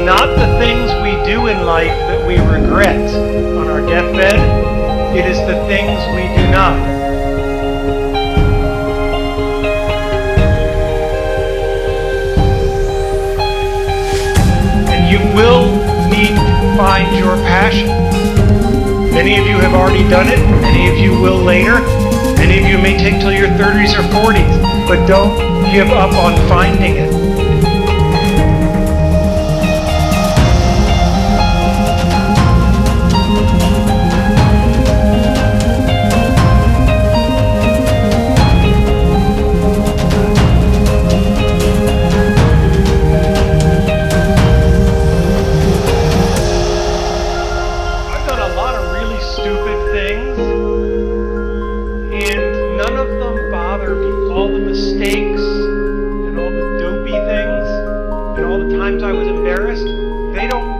not the things we do in life that we regret on our deathbed. It is the things we do not. And you will need to find your passion. Many of you have already done it. Many of you will later. Many of you may take till your 30s or 40s. But don't give up on finding it. Mistakes and all the dopey things and all the times I was embarrassed, they don't